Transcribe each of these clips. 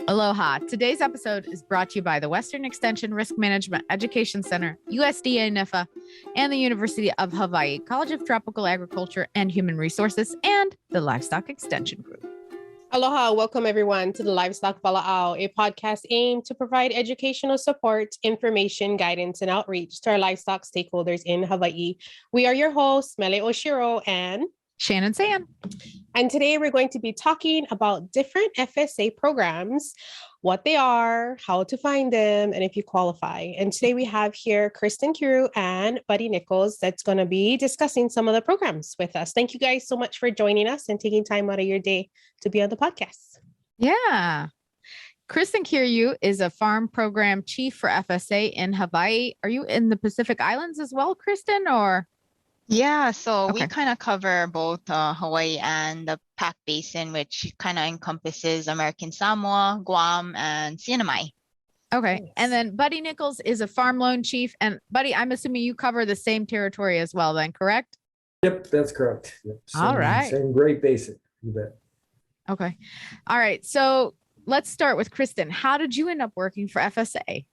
Aloha. Today's episode is brought to you by the Western Extension Risk Management Education Center, USDA NIFA, and the University of Hawaii College of Tropical Agriculture and Human Resources, and the Livestock Extension Group. Aloha, welcome everyone to the Livestock Wala'au, a podcast aimed to provide educational support, information, guidance, and outreach to our livestock stakeholders in Hawaii. We are your hosts, Mele Oshiro and Shannon San. And today we're going to be talking about different FSA programs, what they are, how to find them, and if you qualify. And today we have here Kristen Kiriu and Buddy Nichols that's going to be discussing some of the programs with us. Thank you guys so much for joining us and taking time out of your day to be on the podcast. Yeah. Kristen Kiriu is a farm program chief for FSA in Hawaii. Are you in the Pacific Islands as well, Kristen, or? Yeah, so Okay. we kind of cover both Hawaii and the Pac Basin, which kind of encompasses American Samoa, Guam, and CNMI. Okay. Nice. And then Buddy Nichols is a farm loan chief. And Buddy, I'm assuming you cover the same territory as well then, correct? Yep, that's correct. Yep. All right. Same Great Basin, you bet. Okay. All right. So let's start with Kristen. How did you end up working for FSA?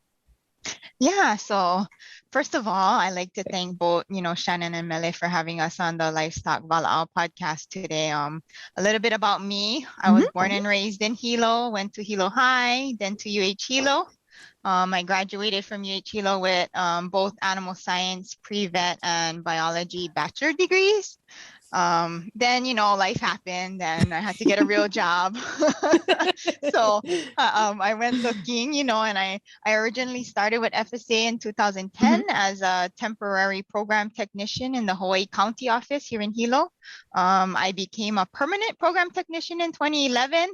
Yeah, so first of all, I'd like to thank both, Shannon and Mele for having us on the Livestock Wala'au podcast today. A little bit about me. I was born and raised in Hilo, went to Hilo High, then to UH Hilo. I graduated from UH Hilo with both animal science, pre-vet, and biology bachelor degrees. Then, life happened and I had to get a real job. So I went looking, and I originally started with FSA in 2010 as a temporary program technician in the Hawaii County office here in Hilo. I became a permanent program technician in 2011,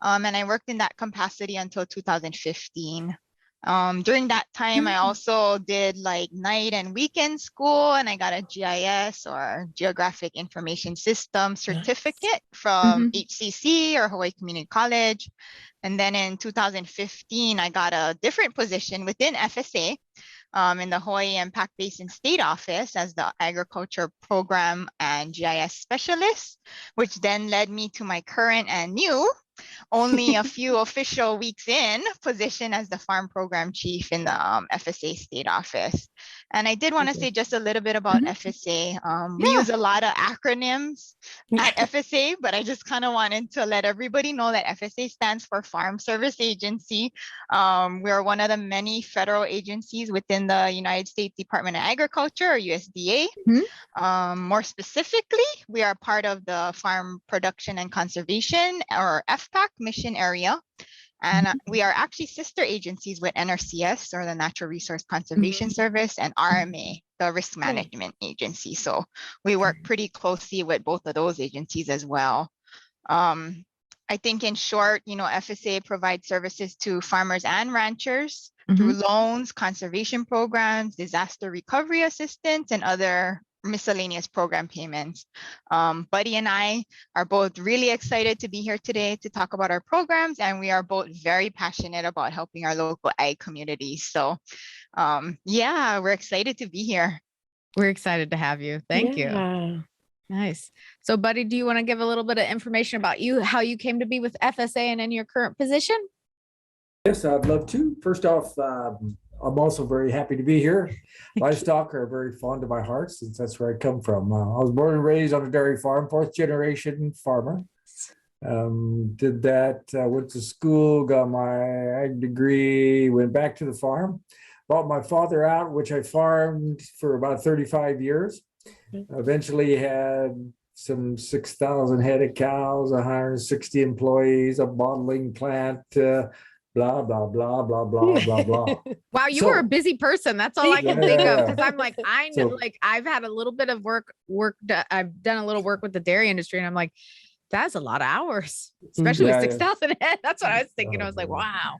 and I worked in that capacity until 2015. During that time, I also did like night and weekend school, and I got a GIS or Geographic Information System certificate from HCC or Hawaii Community College. And then in 2015, I got a different position within FSA in the Hawaii and Pac Basin State Office as the Agriculture Program and GIS Specialist, which then led me to my current and new, only a few official weeks in, position as the Farm Program Chief in the FSA State Office. And I did want to say just a little bit about FSA. We use a lot of acronyms at FSA, but I just kind of wanted to let everybody know that FSA stands for Farm Service Agency. We are one of the many federal agencies within the United States Department of Agriculture, or USDA. More specifically, we are part of the Farm Production and Conservation, or FPAC, mission area. And we are actually sister agencies with NRCS, or the Natural Resource Conservation Service, and RMA, the Risk Management Agency. So we work pretty closely with both of those agencies as well. I think in short, FSA provides services to farmers and ranchers through loans, conservation programs, disaster recovery assistance, and other miscellaneous program payments. Buddy and I are both really excited to be here today to talk about our programs, and we are both very passionate about helping our local ag communities. So we're excited to be here. We're excited to have you. Thank you. Nice. So Buddy, do you want to give a little bit of information about you, how you came to be with FSA and in your current position? Yes, I'd love to. First off, I'm also very happy to be here. Livestock are very fond of my heart since that's where I come from. I was born and raised on a dairy farm, fourth generation farmer. Did that, went to school, got my ag degree, went back to the farm, bought my father out, which I farmed for about 35 years. Eventually had some 6,000 head of cows, 160 employees, a bottling plant, blah, blah, blah, blah, blah, blah, blah. Wow, you were a busy person. That's all I can think of. Because I'm like, I know, So- I've had a little bit of work. I've done a little work with the dairy industry, and I'm like, that's a lot of hours, especially with 6,000 head. That's what I was thinking. I was like, wow.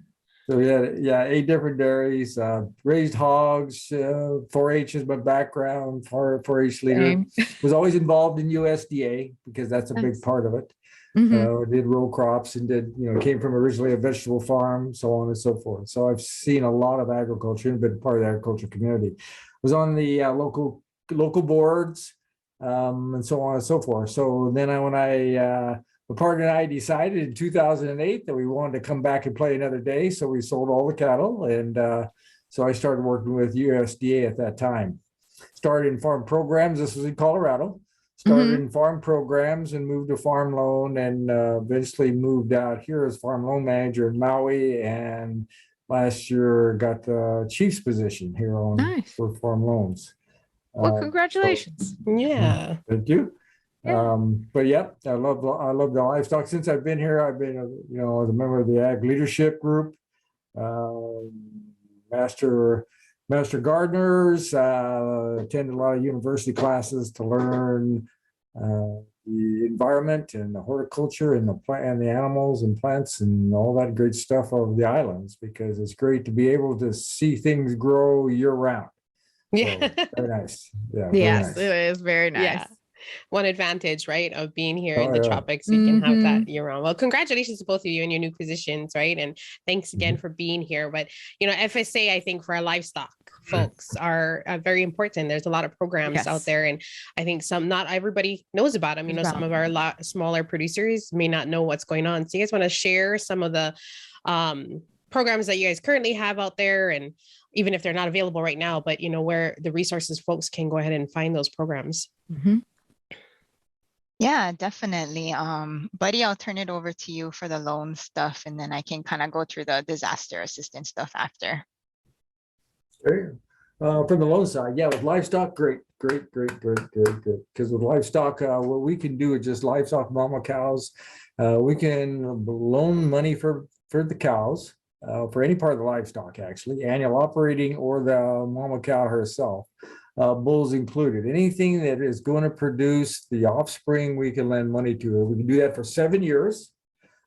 So we had 8 different dairies, raised hogs, 4-H is my background, 4-H leader. Same. Was always involved in USDA because that's a big Nice. part of it. Mhm. Did row crops and came from originally a vegetable farm, so on and so forth. So I've seen a lot of agriculture and been part of the agriculture community. Was on the local boards and so on and so forth. So then when I my partner and I decided in 2008 that we wanted to come back and play another day. So we sold all the cattle. And so I started working with USDA at that time. Started in farm programs. This was in Colorado. Started in farm programs and moved to farm loan, and eventually moved out here as farm loan manager in Maui. And last year got the chief's position here on for farm loans. Well, congratulations. Yeah. Thank you. Yeah. But yeah, I love the livestock. Since I've been here, I've been, as a member of the Ag Leadership Group, master gardeners, attended a lot of university classes to learn the environment and the horticulture and the plant and the animals and plants and all that great stuff of the islands, because it's great to be able to see things grow year round. Yeah. So, very nice. Yeah. Yes, nice. it is very nice. Yeah. One advantage, right, of being here in the yeah. tropics, we can have that year round. Well, congratulations to both of you in your new positions, right? And thanks again for being here. But, FSA, I think for our livestock folks are very important. There's a lot of programs out there. And I think not everybody knows about them. Some of our smaller producers may not know what's going on. So you guys want to share some of the programs that you guys currently have out there, and even if they're not available right now, but where the resources folks can go ahead and find those programs. Yeah, definitely. Buddy, I'll turn it over to you for the loan stuff, and then I can kind of go through the disaster assistance stuff after. Okay. From the loan side, with livestock, great. Because with livestock, what we can do with just livestock mama cows, we can loan money for the cows, for any part of the livestock, actually, annual operating or the mama cow herself. Bulls included. Anything that is going to produce the offspring, we can lend money to. We can do that for 7 years,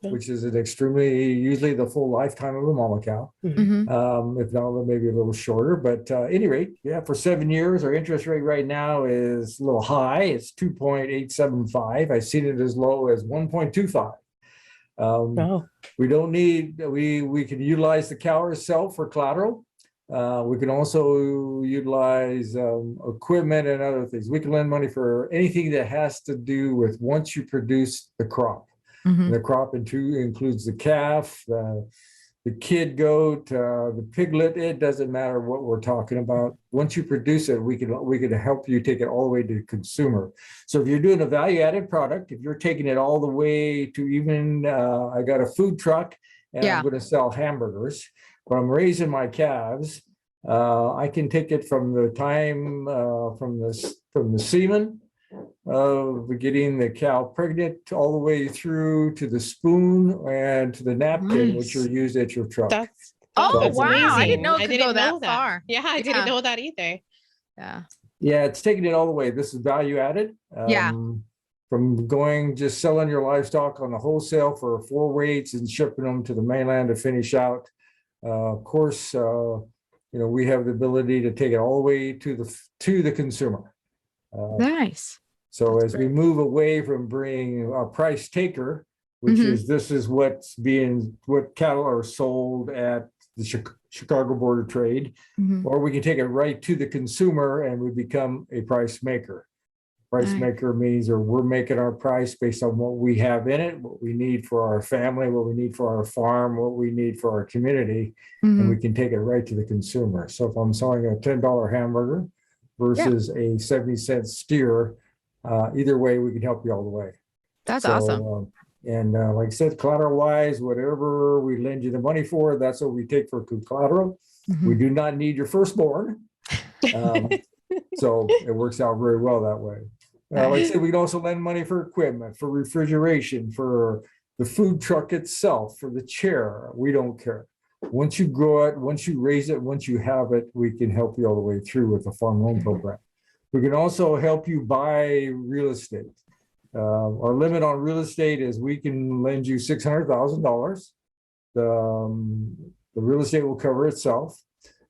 which is usually the full lifetime of a mama cow. If not, maybe a little shorter. But at any rate, for 7 years, our interest rate right now is a little high. It's 2.875. I've seen it as low as 1.25. We don't need, we can utilize the cow herself for collateral. We can also utilize equipment and other things. We can lend money for anything that has to do with once you produce the crop. And the crop includes the calf, the kid goat, the piglet. It doesn't matter what we're talking about. Once you produce it, we can help you take it all the way to the consumer. So if you're doing a value-added product, if you're taking it all the way to even, I got a food truck and I'm going to sell hamburgers. When I'm raising my calves, I can take it from the time from the semen of getting the cow pregnant all the way through to the spoon and to the napkin, which are used at your truck. That's wow! amazing. I didn't know it could go that far. Yeah, I didn't know that either. Yeah, it's taking it all the way. This is value added. From just selling your livestock on the wholesale for 4 weights and shipping them to the mainland to finish out. Of course, we have the ability to take it all the way to the consumer. Nice. So as we move away from being a price taker, which is what cattle are sold at the Chicago Board of Trade, or we can take it right to the consumer and we become a price maker. Price maker means we're making our price based on what we have in it, what we need for our family, what we need for our farm, what we need for our community, and we can take it right to the consumer. So if I'm selling a $10 hamburger versus a 70-cent steer, either way, we can help you all the way. That's awesome. And like I said, collateral-wise, whatever we lend you the money for, that's what we take for collateral. We do not need your firstborn. So it works out very well that way. Like I said, we can also lend money for equipment, for refrigeration, for the food truck itself, for the chair. We don't care. Once you grow it, once you raise it, once you have it, we can help you all the way through with the farm loan program. We can also help you buy real estate. Our limit on real estate is we can lend you $600,000. The real estate will cover itself.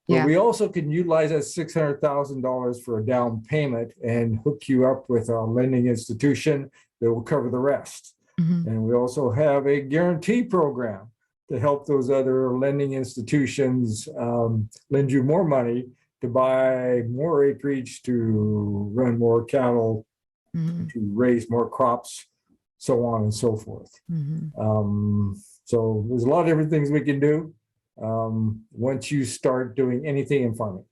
But we also can utilize that $600,000 for a down payment and hook you up with a lending institution that will cover the rest. And we also have a guarantee program to help those other lending institutions lend you more money to buy more acreage, to run more cattle, to raise more crops, so on and so forth. Mm-hmm. So there's a lot of different things we can do once you start doing anything in farming.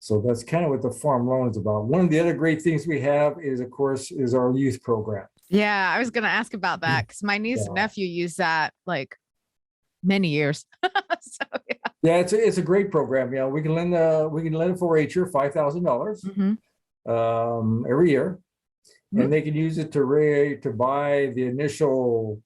So that's kind of what the farm loan is about. One of the other great things we have is, of course, is our youth program. Yeah, I was going to ask about that because my niece and nephew use that like many years. So yeah, it's a great program. You know, we can lend a 4-H'er $5,000 every year, and they can use it to buy the initial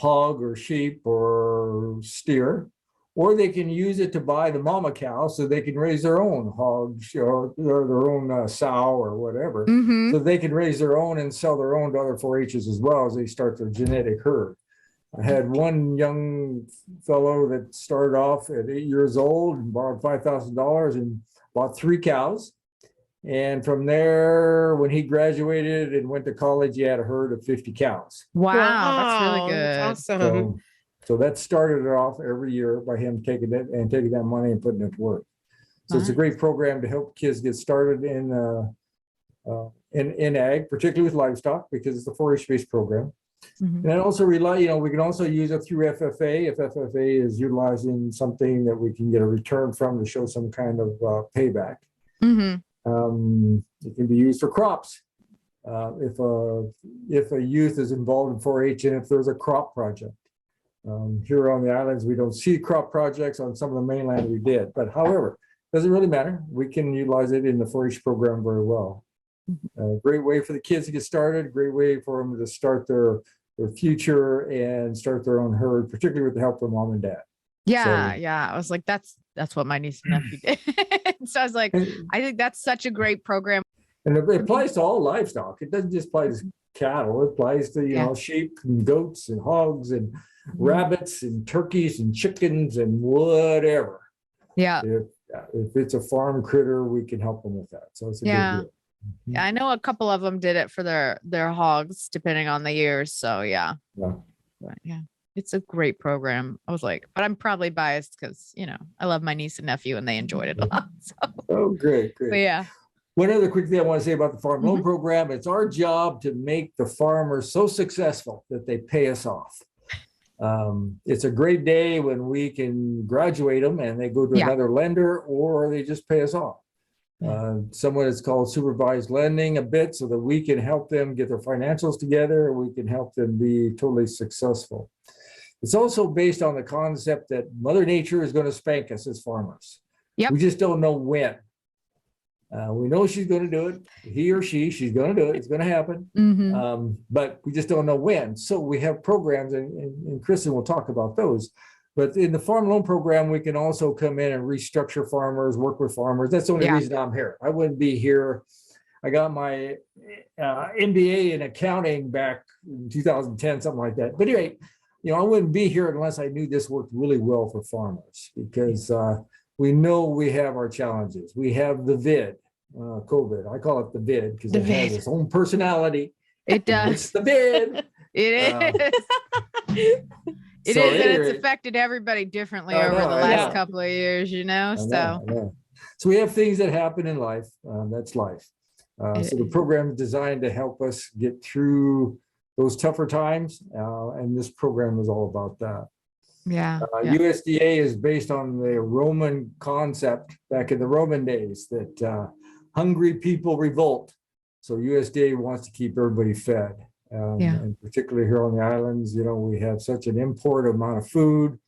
hog or sheep or steer, or they can use it to buy the mama cow so they can raise their own hogs or their own sow or whatever. Mm-hmm. So they can raise their own and sell their own to other 4-H's as well as they start their genetic herd. I had one young fellow that started off at 8 years old and borrowed $5,000 and bought 3 cows. And from there, when he graduated and went to college, he had a herd of 50 cows. Wow, that's really good. That's awesome. So that started it off every year by him taking that money and putting it to work. So It's a great program to help kids get started in ag, particularly with livestock, because it's a 4-H based program. Mm-hmm. And I also we can also use it through FFA if FFA is utilizing something that we can get a return from to show some kind of payback. Mm-hmm. It can be used for crops. If a youth is involved in 4-H and if there's a crop project. Here on the islands, we don't see crop projects. On some of the mainland we did, but however, doesn't really matter. We can utilize it in the 4-H program very well. Great way for the kids to get started, great way for them to start their future and start their own herd, particularly with the help of mom and dad. Yeah, I was like, that's what my niece and nephew did. So I was like, I think that's such a great program. And it applies to all livestock. It doesn't just apply to cattle. It applies to sheep and goats and hogs and rabbits and turkeys and chickens and whatever. Yeah. If it's a farm critter, we can help them with that. So it's a good deal. Yeah, I know a couple of them did it for their hogs, depending on the years. So yeah. But, it's a great program. I was like, but I'm probably biased because I love my niece and nephew and they enjoyed it a lot. So. Oh, great. But yeah. One other quick thing I want to say about the farm loan program: it's our job to make the farmers so successful that they pay us off. It's a great day when we can graduate them and they go to another lender, or they just pay us off. Someone is called supervised lending a bit so that we can help them get their financials together and we can help them be totally successful. It's also based on the concept that Mother Nature is going to spank us as farmers. Yep. We just don't know when. We know she's going to do it. He or she's going to do it. It's going to happen. Mm-hmm. But we just don't know when. So we have programs, and Kristen will talk about those. But in the farm loan program, we can also come in and restructure farmers, work with farmers. That's the only reason I'm here. I wouldn't be here. I got my MBA in accounting back in 2010, something like that. But anyway, I wouldn't be here unless I knew this worked really well for farmers, because we know we have our challenges. We have the vid, COVID. I call it the vid because it has its own personality. It does. It's the vid. It is. It is, and it's affected everybody differently over the last couple of years, So we have things that happen in life. That's life. So the program is designed to help us get through those tougher times, and this program is all about that. USDA is based on the Roman concept back in the Roman days that hungry people revolt. So USDA wants to keep everybody fed. And particularly here on the islands, we have such an import amount of food.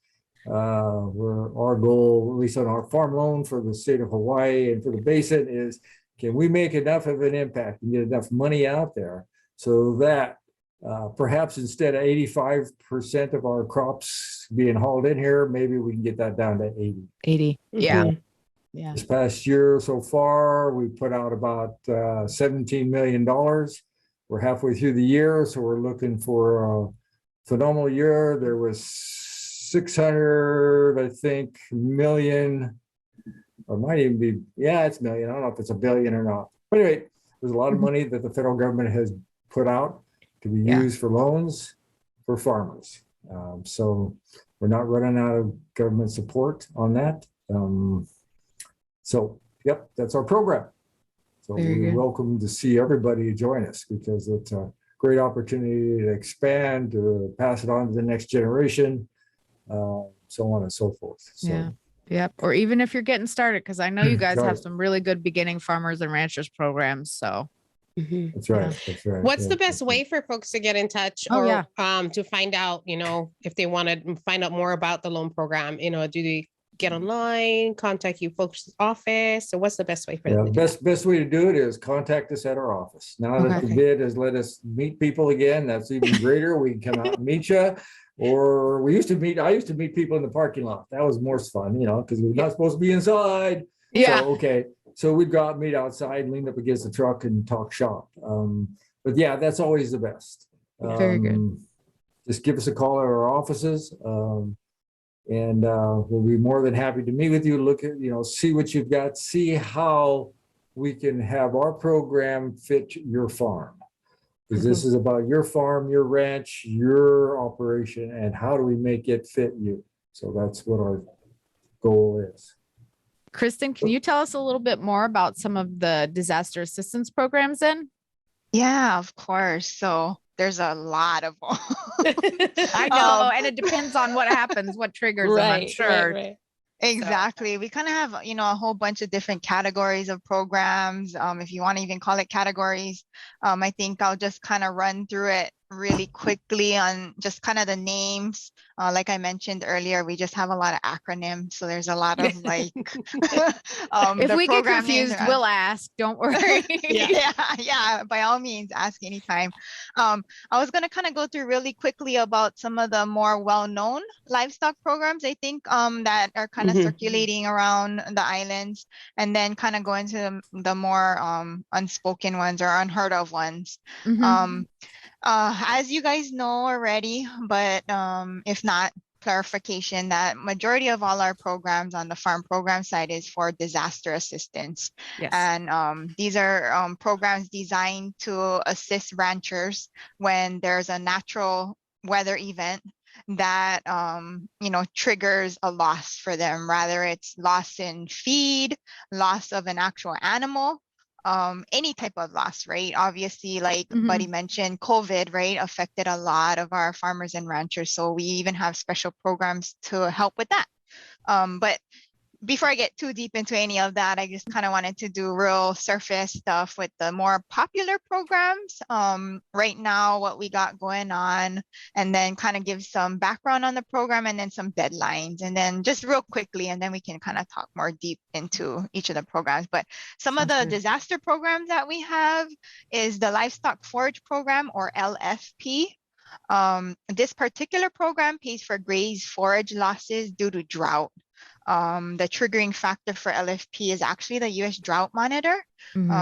Where our goal, at least on our farm loan for the state of Hawaii and for the Basin, is can we make enough of an impact and get enough money out there so that perhaps instead of 85% of our crops being hauled in here, maybe we can get that down to 80. Yeah. This past year so far, we put out about $17 million. We're halfway through the year, so we're looking for a phenomenal year. There was 600, I think, million, or might even be, it's million. I don't know if it's a billion or not. But anyway, there's a lot of money that the federal government has put out to be used for loans for farmers. So we're not running out of government support on that. That's our program. So we're welcome to see everybody join us because it's a great opportunity to expand, to pass it on to the next generation, so on and so forth. So, Yeah. Yep. Or even if you're getting started, because I know you guys Right. have some really good beginning farmers and ranchers programs. So That's right. That's right. What's Yeah, the best that's way for folks to get in touch Oh, or yeah. to find out, if they want to find out more about the loan program, do they get online, contact you folks' office? So what's the best way for them Yeah, to do that? best way to do it is contact us at our office. Now that the Okay. bid has let us meet people again, that's even greater. We can come out and meet you. Or I used to meet people in the parking lot. That was more fun, because we're not supposed to be inside. Yeah. So, okay. So we'd go out, meet outside, lean up against the truck and talk shop. But yeah, that's always the best. Very good. Just give us a call at our offices. And we'll be more than happy to meet with you, look at, see what you've got, see how we can have our program fit your farm. Because this is about your farm, your ranch, your operation, and how do we make it fit you? So that's what our goal is. Kristen, can you tell us a little bit more about some of the disaster assistance programs then? Yeah, of course. So there's a lot of them. I know, and it depends on what happens, what triggers them, I'm sure. Right. Exactly. We kind of have, a whole bunch of different categories of programs. If you want to even call it categories, I think I'll just kind of run through it really quickly on just kind of the names. Like I mentioned earlier, we just have a lot of acronyms. So there's a lot of like, if we get confused, we'll ask. Don't worry. Yeah. By all means, ask anytime. I was going to kind of go through really quickly about some of the more well-known livestock programs, I think, that are kind of circulating around the islands, and then kind of go into the more unspoken ones or unheard of ones. As you guys know already, but if not, clarification that majority of all our programs on the farm program side is for disaster assistance. Yes. And these are programs designed to assist ranchers when there's a natural weather event that triggers a loss for them, rather it's loss in feed, loss of an actual animal, any type of loss, right? Obviously, like Buddy mentioned, COVID, right, affected a lot of our farmers and ranchers. So we even have special programs to help with that. But before I get too deep into any of that, I just kind of wanted to do real surface stuff with the more popular programs right now, what we got going on, and then kind of give some background on the program and then some deadlines, and then just real quickly, and then we can kind of talk more deep into each of the programs. But some of the disaster programs that we have is the Livestock Forage Program, or LFP. This particular program pays for graze forage losses due to drought. The triggering factor for LFP is actually the U.S. Drought Monitor.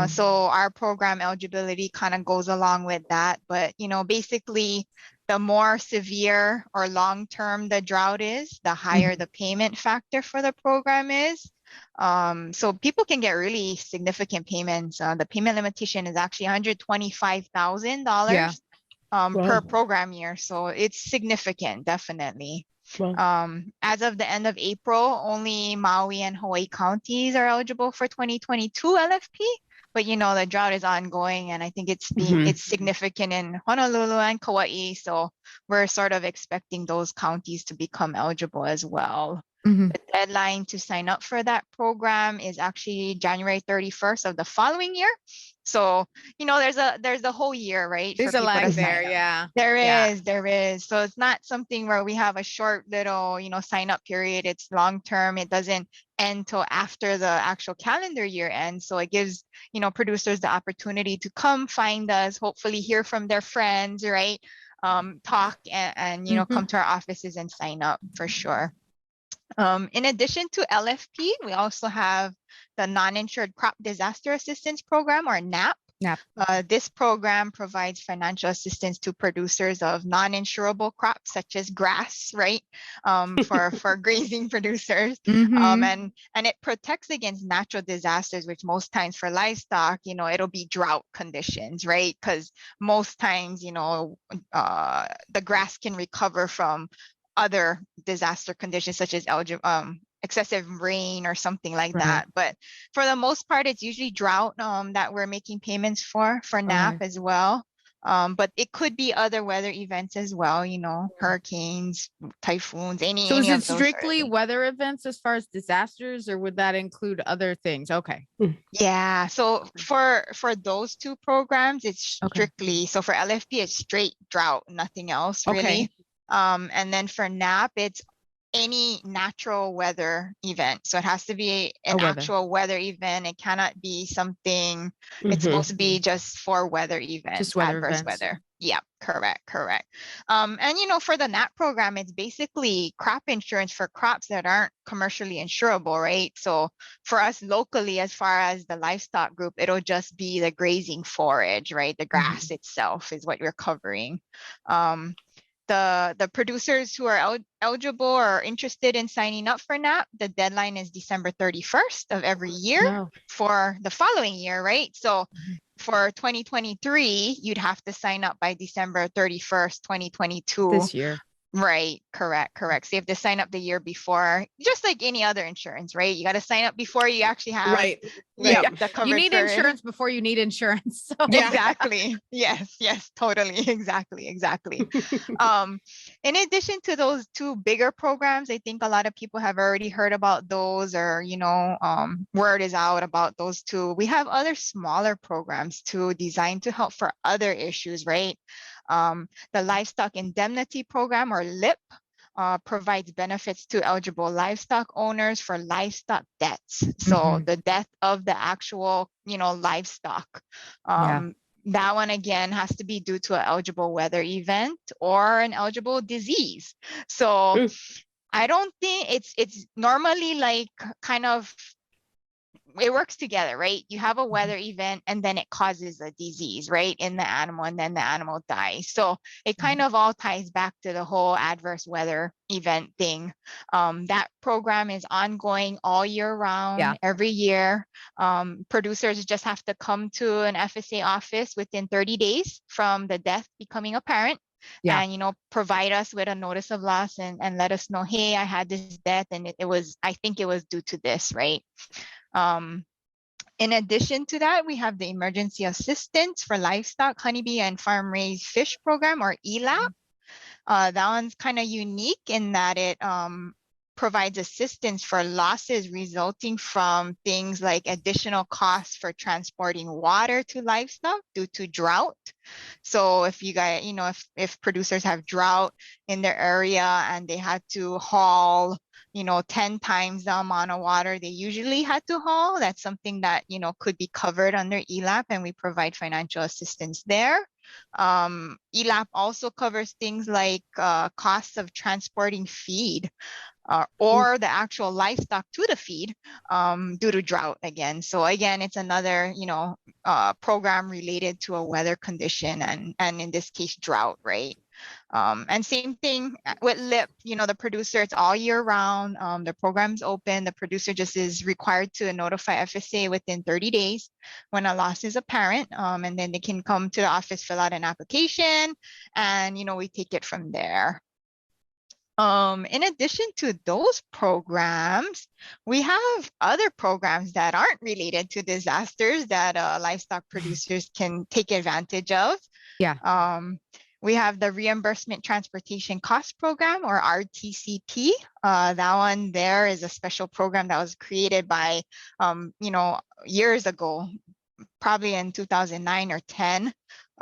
So our program eligibility kind of goes along with that. But, basically, the more severe or long-term the drought is, the higher the payment factor for the program is. So people can get really significant payments. The payment limitation is actually $125,000 per program year. So it's significant, definitely. As of the end of April, only Maui and Hawaii counties are eligible for 2022 LFP, but the drought is ongoing, and I think it's significant in Honolulu and Kauai. So we're sort of expecting those counties to become eligible as well. The deadline to sign up for that program is actually January 31st of the following year. So, there's a whole year, right? There's a lag there. Yeah. There is. So it's not something where we have a short little, sign up period. It's long term. It doesn't end till after the actual calendar year ends. So it gives, producers the opportunity to come find us, hopefully hear from their friends, right? Talk and come to our offices and sign up for sure. In addition to LFP, we also have the Non-Insured Crop Disaster Assistance Program, or NAP. This program provides financial assistance to producers of non-insurable crops such as grass, right? For grazing producers. And it protects against natural disasters, which most times for livestock, it'll be drought conditions, right? Because most times, the grass can recover from other disaster conditions such as excessive rain or something like that. But for the most part, it's usually drought that we're making payments for NAP as well. But it could be other weather events as well, hurricanes, typhoons, So is any it of those sort of strictly things. weather events as far as disasters, or would that include other things? Okay. Yeah, so for those two programs, it's Okay. strictly, so for LFP, it's straight drought, nothing else Okay. really. And then for NAP, it's any natural weather event. So it has to be an actual weather event. It cannot be something, it's supposed to be just for weather events, Just weather adverse events. weather. Yeah, correct. And for the NAP program, it's basically crop insurance for crops that aren't commercially insurable, right? So for us locally, as far as the livestock group, it'll just be the grazing forage, right? The grass itself is what you're covering. The producers who are eligible or interested in signing up for NAP, the deadline is December 31st of every year for the following year, right? So for 2023, you'd have to sign up by December 31st, 2022. This year. Right, correct. So you have to sign up the year before, just like any other insurance, right? You got to sign up before you actually have the coverage. You need for insurance before you need insurance. So. Exactly. Yes, totally. Exactly. In addition to those two bigger programs, I think a lot of people have already heard about those, or word is out about those two. We have other smaller programs too, designed to help for other issues, right? The Livestock Indemnity Program, or LIP, provides benefits to eligible livestock owners for livestock deaths. So the death of the actual, livestock. That one again has to be due to an eligible weather event or an eligible disease. So I don't think it's normally like kind of, it works together, right? You have a weather event and then it causes a disease, right, in the animal, and then the animal dies. So it kind of all ties back to the whole adverse weather event thing. That program is ongoing all year round, every year. Producers just have to come to an FSA office within 30 days from the death becoming apparent. And provide us with a notice of loss and let us know, hey, I had this death and I think it was due to this, right? In addition to that, we have the Emergency Assistance for Livestock, Honeybee, and Farm Raised Fish Program, or ELAP. That one's kind of unique in that it provides assistance for losses resulting from things like additional costs for transporting water to livestock due to drought. So if you guys, if producers have drought in their area and they had to haul 10 times the amount of water they usually had to haul, that's something that, could be covered under ELAP, and we provide financial assistance there. ELAP also covers things like costs of transporting feed or the actual livestock to the feed due to drought again. So again, it's another, program related to a weather condition and in this case, drought, right? And same thing with LIP, the producer, it's all year round. The program's open. The producer just is required to notify FSA within 30 days when a loss is apparent. And then they can come to the office, fill out an application, and, we take it from there. In addition to those programs, we have other programs that aren't related to disasters that livestock producers can take advantage of. We have the Reimbursement Transportation Cost Program, or RTCP. That one there is a special program that was created by, years ago, probably in 2009 or 10.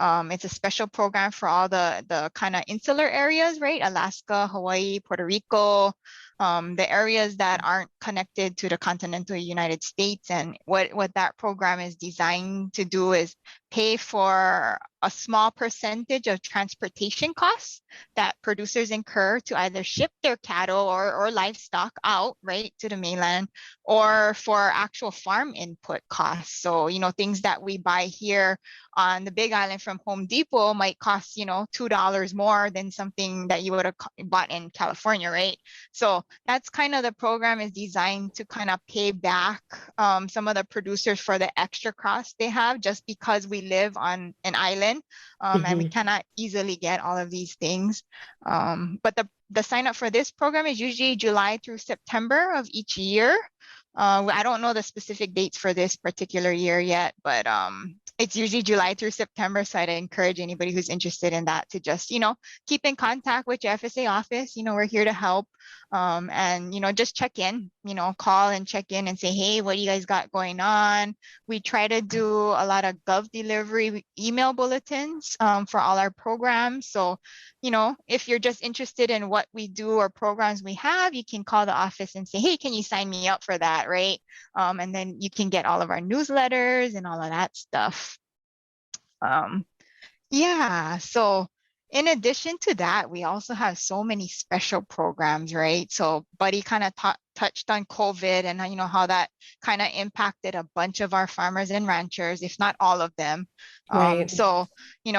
It's a special program for all the kind of insular areas, right? Alaska, Hawaii, Puerto Rico, the areas that aren't connected to the continental United States. And what that program is designed to do is pay for a small percentage of transportation costs that producers incur to either ship their cattle or livestock out, right, to the mainland, or for actual farm input costs. So, things that we buy here on the Big Island from Home Depot might cost, $2 more than something that you would have bought in California, right? So that's kind of the program is designed to kind of pay back some of the producers for the extra costs they have just because we live on an island. And we cannot easily get all of these things. But the sign up for this program is usually July through September of each year. I don't know the specific dates for this particular year yet, but It's usually July through September. So I'd encourage anybody who's interested in that to just, keep in contact with your FSA office. We're here to help. And, just check in, call and check in and say, hey, what do you guys got going on? We try to do a lot of Gov delivery email bulletins for all our programs. So, if you're just interested in what we do or programs we have, you can call the office and say, hey, can you sign me up for that, right? And then you can get all of our newsletters and all of that stuff. Yeah, so in addition to that, we also have so many special programs, right? So Buddy kind of touched on COVID and how that kind of impacted a bunch of our farmers and ranchers, if not all of them. Right. So,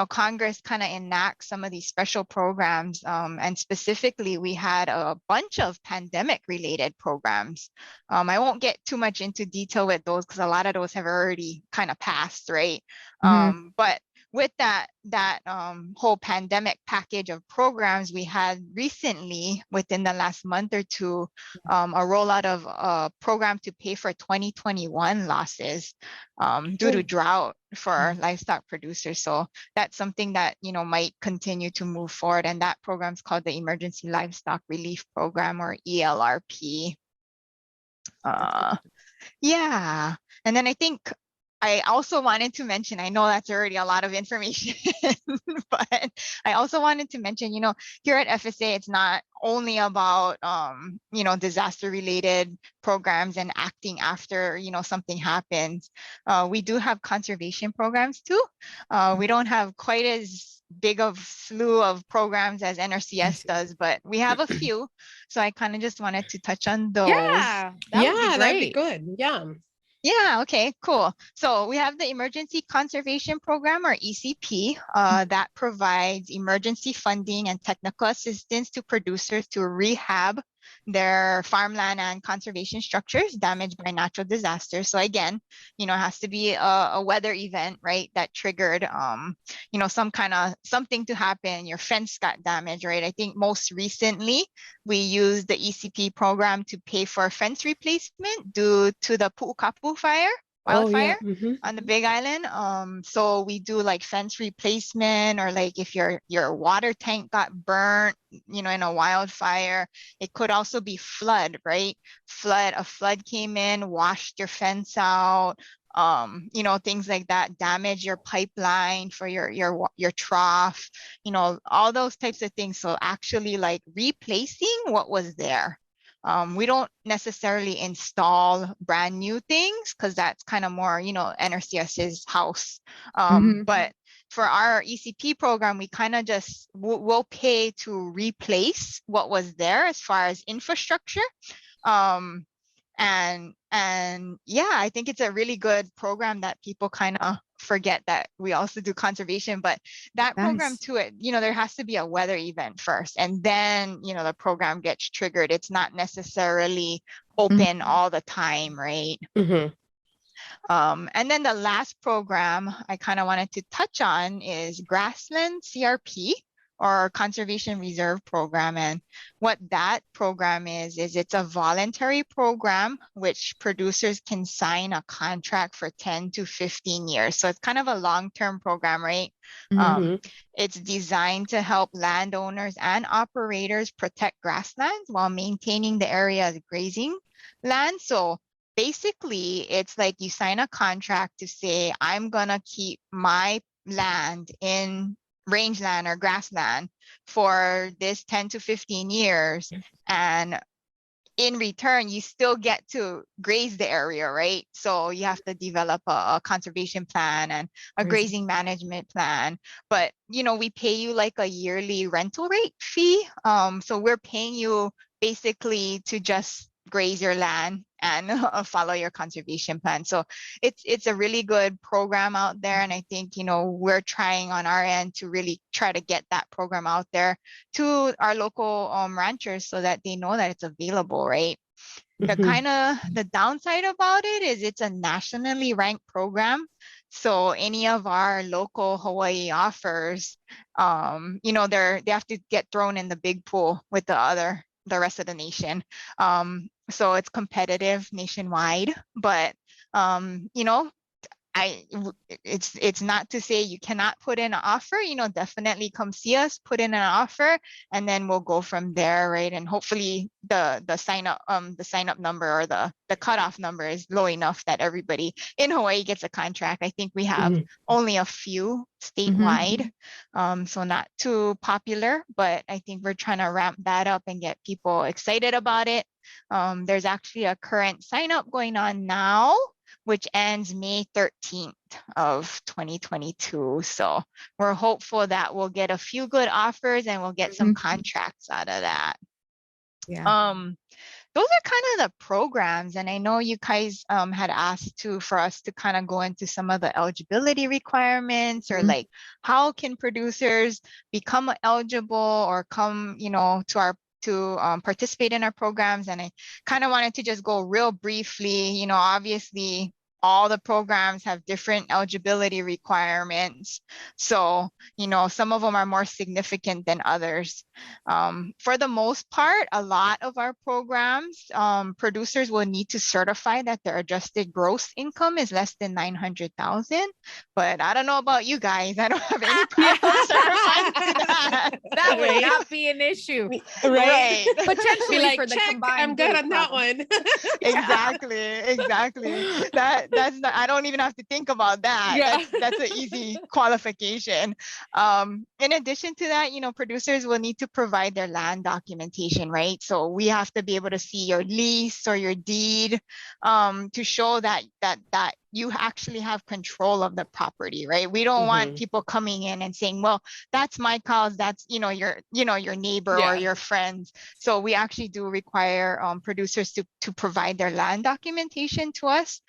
Congress kind of enacts some of these special programs. And specifically, we had a bunch of pandemic related programs. I won't get too much into detail with those because a lot of those have already kind of passed, right? But with that whole pandemic package of programs, we had recently, within the last month or two, a rollout of a program to pay for 2021 losses due to drought for livestock producers. So that's something that, might continue to move forward. And that program is called the Emergency Livestock Relief Program, or ELRP. Yeah. And then I think I also wanted to mention, I know that's already a lot of information, but I also wanted to mention, here at FSA, it's not only about, disaster related programs and acting after, something happens. We do have conservation programs too. We don't have quite as big of slew of programs as NRCS does, but we have a few. So I kind of just wanted to touch on those. Yeah, that'd be good. Yeah. Yeah, okay, cool. So we have the Emergency Conservation Program, or ECP, that provides emergency funding and technical assistance to producers to rehab their farmland and conservation structures damaged by natural disasters. So again, it has to be a weather event, right, that triggered, something to happen. Your fence got damaged, right? I think most recently we used the ECP program to pay for fence replacement due to the Pu'ukapu wildfire on the Big Island. So we do like fence replacement, or like if your water tank got burnt, in a wildfire. It could also be flood, right? A flood came in, washed your fence out, things like that, damage your pipeline for your trough, all those types of things. So actually like replacing what was there. We don't necessarily install brand new things because that's kind of more, NRCS's house. But for our ECP program, we kind of just we'll pay to replace what was there as far as infrastructure. And yeah, I think it's a really good program that people kind of forget that we also do conservation, but that program too, there has to be a weather event first, and then, the program gets triggered. It's not necessarily open all the time, right? And then the last program I kind of wanted to touch on is Grassland CRP, or Conservation Reserve Program. And what that program is it's a voluntary program which producers can sign a contract for 10 to 15 years. So it's kind of a long-term program, right? It's designed to help landowners and operators protect grasslands while maintaining the area as grazing land. So basically, it's like you sign a contract to say, I'm gonna keep my land in rangeland or grassland for this 10 to 15 years. And in return, you still get to graze the area, right? So you have to develop a conservation plan and a grazing management plan. But, we pay you like a yearly rental rate fee. So we're paying you basically to just graze your land and follow your conservation plan. So it's a really good program out there. And I think, we're trying on our end to really try to get that program out there to our local ranchers so that they know that it's available, right? The downside about it is it's a nationally ranked program. So any of our local Hawaii offers, they have to get thrown in the big pool with the rest of the nation. So it's competitive nationwide, but, it's not to say you cannot put in an offer, definitely come see us, put in an offer, and then we'll go from there, right? And hopefully the sign up number or the cutoff number is low enough that everybody in Hawaii gets a contract. I think we have only a few statewide, so not too popular, but I think we're trying to ramp that up and get people excited about it. There's actually a current sign up going on now, which ends May 13th of 2022. So we're hopeful that we'll get a few good offers and we'll get some contracts out of that. Yeah. Those are kind of the programs. And I know you guys had asked for us to kind of go into some of the eligibility requirements or like how can producers become eligible or come, to participate in our programs. And I kind of wanted to just go real briefly, obviously all the programs have different eligibility requirements. So, some of them are more significant than others. For the most part, a lot of our programs, producers will need to certify that their adjusted gross income is less than 900,000. But I don't know about you guys. I don't have any problem certifying that. That would not be an issue. Right. Potentially like, for the check, combined. I'm good on that one. Exactly. That's not, I don't even have to think about that. Yeah. That's an easy qualification. In addition to that, producers will need to provide their land documentation, right? So we have to be able to see your lease or your deed to show that you actually have control of the property, right? We don't want people coming in and saying, well, that's my cows, that's, your neighbor or your friends. So we actually do require producers to provide their land documentation to us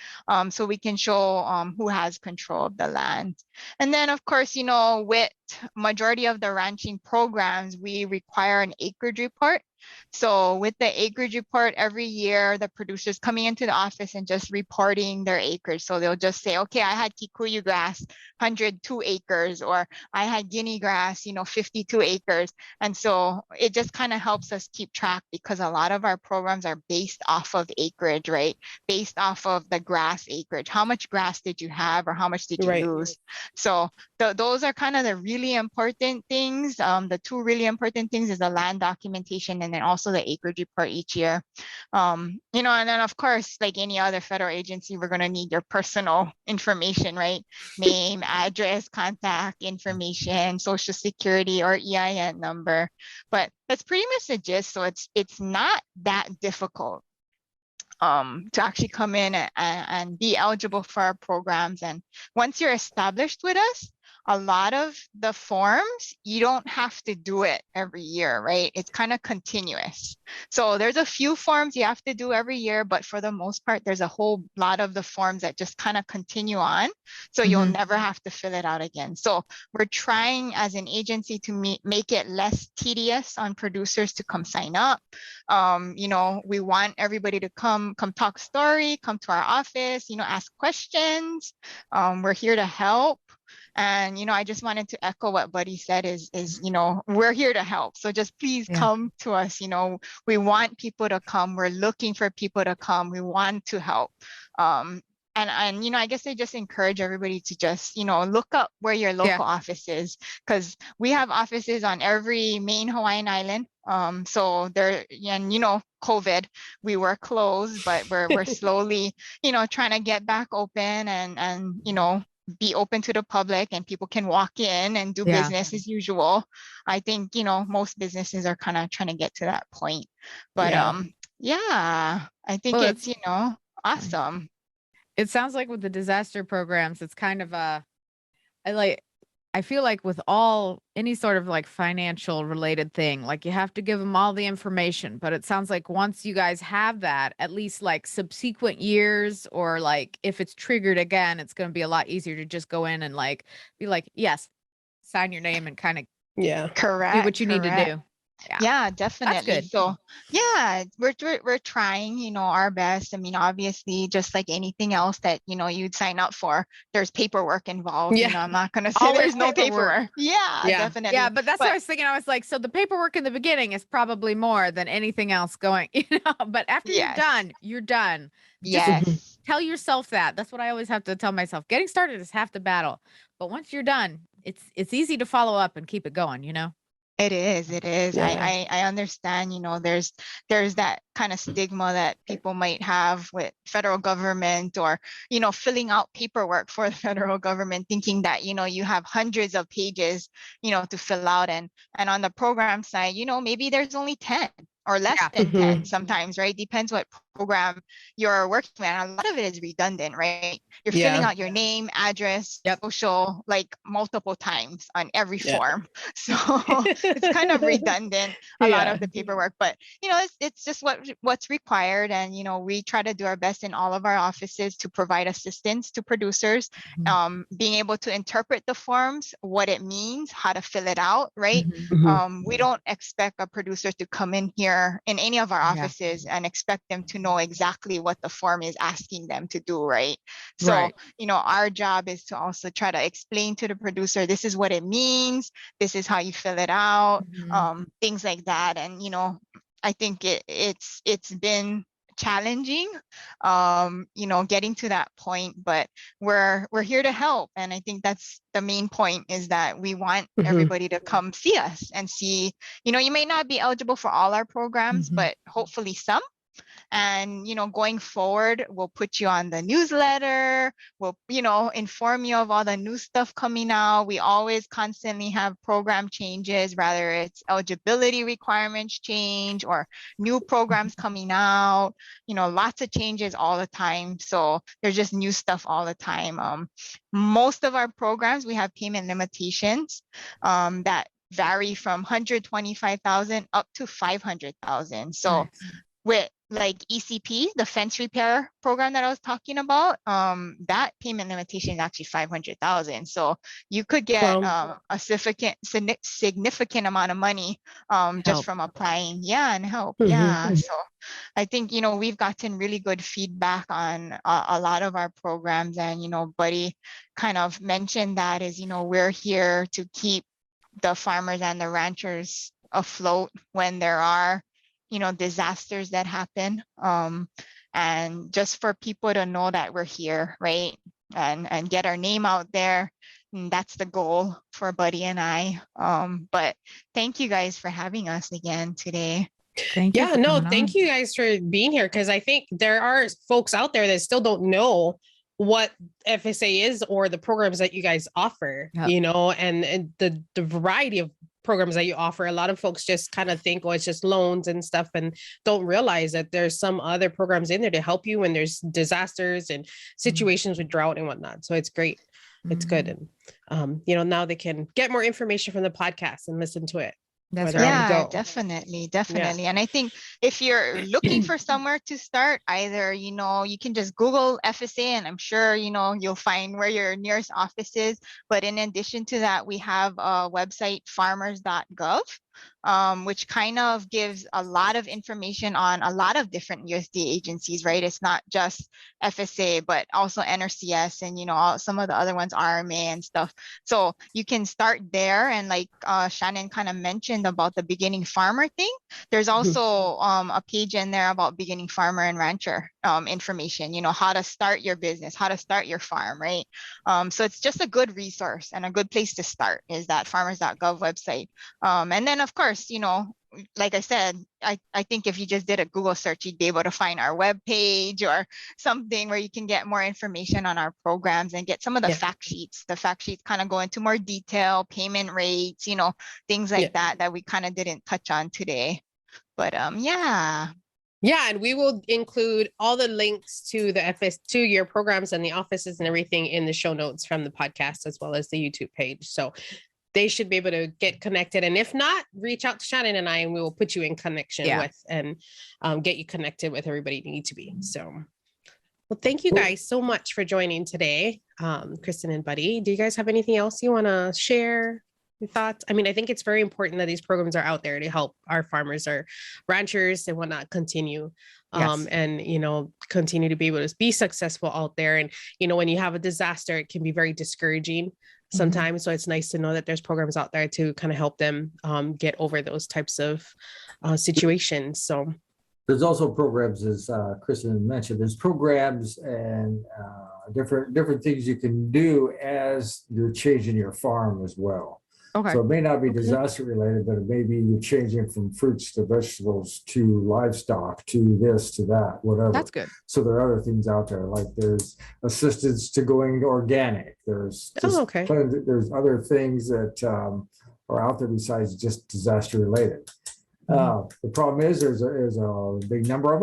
so we can show who has control of the land. And then of course, with majority of the ranching programs, we require an acreage report. So with the acreage report every year, the producers coming into the office and just reporting their acreage. So they'll just say, okay, I had kikuyu grass, 102 acres, or I had guinea grass, 52 acres. And so it just kind of helps us keep track because a lot of our programs are based off of acreage, right? Based off of the grass acreage. How much grass did you have or how much did you lose? So those are kind of the really important things. The two really important things is the land documentation and then also the acreage report each year. And then of course, like any other federal agency, we're going to need your personal information, right? Name, address, contact information, social security or EIN number. But that's pretty much the gist. So it's not that difficult to actually come in and be eligible for our programs. And once you're established with us, a lot of the forms, you don't have to do it every year, right? It's kind of continuous. So there's a few forms you have to do every year, but for the most part, there's a whole lot of the forms that just kind of continue on. So you'll never have to fill it out again. So we're trying as an agency to make it less tedious on producers to come sign up. We want everybody to come talk story, come to our office, ask questions. We're here to help. And, I just wanted to echo what Buddy said is, we're here to help. So just please come to us. We want people to come. We're looking for people to come. We want to help. And I guess I just encourage everybody to just, look up where your local office is, because we have offices on every main Hawaiian island. So there, and COVID, we were closed, but we're slowly, trying to get back open and be open to the public and people can walk in and do business as usual. I think, most businesses are kind of trying to get to that point. But I think it's awesome. It sounds like with the disaster programs, it's kind of I feel like with any sort of like financial related thing, like you have to give them all the information, but it sounds like once you guys have that, at least like subsequent years or like if it's triggered again, it's going to be a lot easier to just go in and like be like, yes, sign your name and kind of correct, do what you need to do. Yeah, definitely. good. So yeah, we're trying, our best. I mean, obviously, just like anything else that, you'd sign up for, there's paperwork involved. Yeah. I'm not gonna say Always there's no paperwork. paperwork. Yeah, Yeah. definitely. Yeah, but that's what I was thinking. I was like, so the paperwork in the beginning is probably more than anything else going, but after Yes. you're done. Yes. Tell yourself that. That's what I always have to tell myself. Getting started is half the battle. But once you're done, it's easy to follow up and keep it going, It is. Yeah. I understand, there's that kind of stigma that people might have with federal government or, filling out paperwork for the federal government, thinking that, you have hundreds of pages, to fill out. And on the program side, maybe there's only 10 or less than 10 sometimes, right? Depends what program you're working with. And a lot of it is redundant, right? You're filling out your name, address, social, like multiple times on every form. So it's kind of redundant, a lot of the paperwork, but it's just what's required. And, we try to do our best in all of our offices to provide assistance to producers, being able to interpret the forms, what it means, how to fill it out, right? We don't expect a producer to come in here in any of our offices and expect them to know exactly what the form is asking them to do, right? So, our job is to also try to explain to the producer, this is what it means, this is how you fill it out, things like that. And, I think it's been challenging, getting to that point, but we're here to help. And I think that's the main point, is that we want everybody to come see us and see, you may not be eligible for all our programs, but hopefully some. And, going forward, we'll put you on the newsletter. We'll, inform you of all the new stuff coming out. We always constantly have program changes, whether it's eligibility requirements change or new programs coming out, lots of changes all the time. So there's just new stuff all the time. Most of our programs, we have payment limitations that vary from 125,000 up to 500,000. So with like ECP, the fence repair program that I was talking about, that payment limitation is actually 500,000. So you could get a significant amount of money just from applying, and help. So I think, we've gotten really good feedback on a lot of our programs. And, Buddy kind of mentioned that is, we're here to keep the farmers and the ranchers afloat when there are disasters that happen, and just for people to know that we're here, right, and get our name out there. And that's the goal for Buddy and I. But thank you guys for having us again today. Thank you. Thank you guys for being here, because I think there are folks out there that still don't know what FSA is or the programs that you guys offer, and the variety of programs that you offer. A lot of folks just kind of think, it's just loans and stuff, and don't realize that there's some other programs in there to help you when there's disasters and situations with drought and whatnot. So it's great. It's good. And, now they can get more information from the podcast and listen to it. That's right. Yeah, definitely. Yeah. And I think if you're looking for somewhere to start, either, you can just Google FSA, and I'm sure, you'll find where your nearest office is. But in addition to that, we have a website, farmers.gov, which kind of gives a lot of information on a lot of different USDA agencies, right? It's not just FSA, but also NRCS and, some of the other ones, RMA and stuff. So you can start there. And like Shannon kind of mentioned about the beginning farmer thing, there's also a page in there about beginning farmer and rancher information, how to start your business, how to start your farm, right? So it's just a good resource and a good place to start, is that farmers.gov website. And then of course, like I said, I think if you just did a Google search, you'd be able to find our webpage or something where you can get more information on our programs and get some of the fact sheets. The fact sheets kind of go into more detail, payment rates, things like that we kind of didn't touch on today. But Yeah, and we will include all the links to the to your programs and the offices and everything in the show notes from the podcast, as well as the YouTube page. So they should be able to get connected. And if not, reach out to Shannon and I, and we will put you in connection with and get you connected with everybody you need to be. So, well, thank you guys so much for joining today, Kristen and Buddy. Do you guys have anything else you want to share? thoughts? I mean, I think it's very important that these programs are out there to help our farmers or ranchers and whatnot continue. Yes. And, continue to be able to be successful out there. And, when you have a disaster, it can be very discouraging sometimes. So it's nice to know that there's programs out there to kind of help them get over those types of situations. So there's also programs, as Kristen mentioned, there's programs and different things you can do as you're changing your farm as well. Okay. So it may not be disaster related, but it may be you're changing from fruits to vegetables to livestock to this to that, whatever. That's good. So there are other things out there, like there's assistance to going organic. There's there's other things that are out there besides just disaster related. The problem is there's a big number of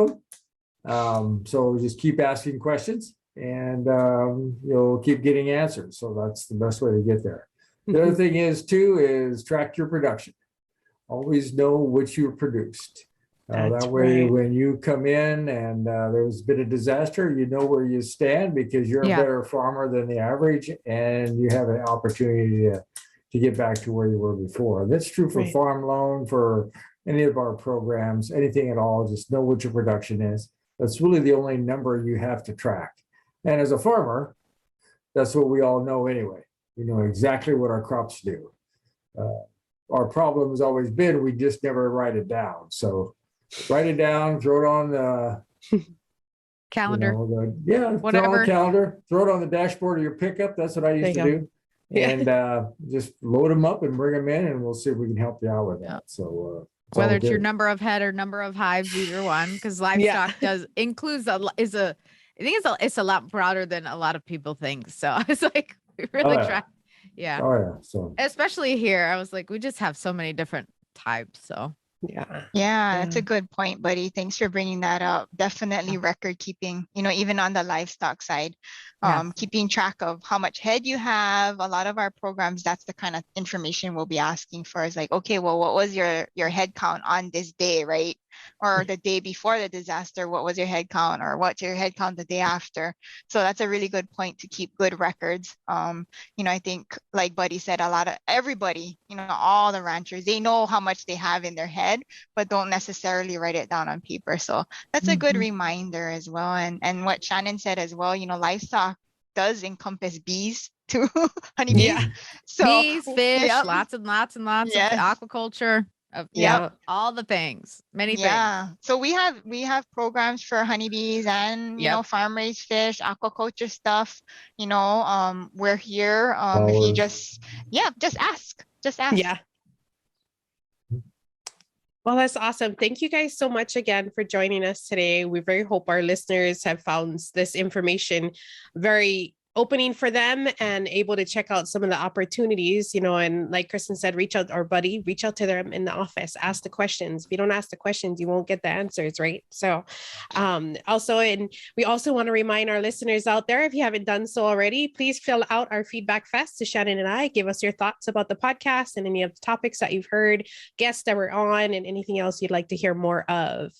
them. So just keep asking questions and you'll keep getting answers. So that's the best way to get there. The other thing is track your production. Always know what you produced. That way, when you come in and there's been a disaster, you know where you stand because you're a better farmer than the average and you have an opportunity to get back to where you were before. And that's true for farm loan, for any of our programs, anything at all. Just know what your production is. That's really the only number you have to track. And as a farmer, that's what we all know anyway. We know exactly what our crops do. Our problem has always been we just never write it down. So write it down, throw it on the calendar. Whatever. Throw it on the calendar, throw it on the dashboard of your pickup. That's what I used to do. And just load them up and bring them in, and we'll see if we can help you out with that. So whether it's your number of head or number of hives, either one, because livestock includes it's a lot broader than a lot of people think. So it's like we really try. Yeah. Oh yeah. So especially here, I was like, we just have so many different types. So yeah, that's a good point, buddy. Thanks for bringing that up. Definitely record keeping, even on the livestock side, keeping track of how much head you have. A lot of our programs, that's the kind of information we'll be asking for, is like, okay, well, what was your head count on this day, right? Or the day before the disaster, what was your head count, or what's your head count the day after? So that's a really good point to keep good records. I think, like Buddy said, everybody, all the ranchers, they know how much they have in their head, but don't necessarily write it down on paper. So that's a good reminder as well. And what Shannon said as well, livestock does encompass bees too, honeybees. Yeah. So bees, fish, lots and lots and lots of aquaculture. All the things, many things. So we have programs for honeybees and farm raised fish, aquaculture stuff. We're here. If you just ask. Yeah. Well, that's awesome. Thank you guys so much again for joining us today. We very hope our listeners have found this information very opening for them and able to check out some of the opportunities, and like Kristen said, reach out to them in the office, ask the questions. If you don't ask the questions, you won't get the answers, right? So we also want to remind our listeners out there, if you haven't done so already, please fill out our feedback fest to Shannon and I. Give us your thoughts about the podcast and any of the topics that you've heard, guests that were on, and anything else you'd like to hear more of.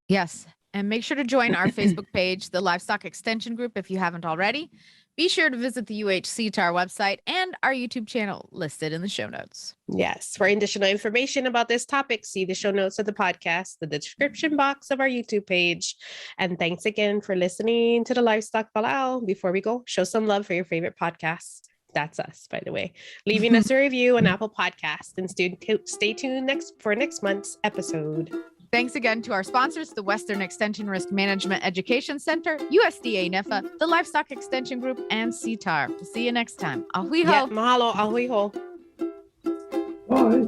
Yes. And make sure to join our Facebook page, the Livestock Extension Group, if you haven't already. Be sure to visit the UHCTAR website and our YouTube channel listed in the show notes. Yes. For additional information about this topic, see the show notes of the podcast, the description box of our YouTube page. And thanks again for listening to the Livestock Wala'au. Before we go, show some love for your favorite podcasts. That's us, by the way. Leaving us a review on Apple Podcasts, and stay tuned for next month's episode. Thanks again to our sponsors, the Western Extension Risk Management Education Center, USDA NEFA, the Livestock Extension Group, and CTAR. We'll see you next time. Ahui ho. Mahalo. Ahui ho. Bye.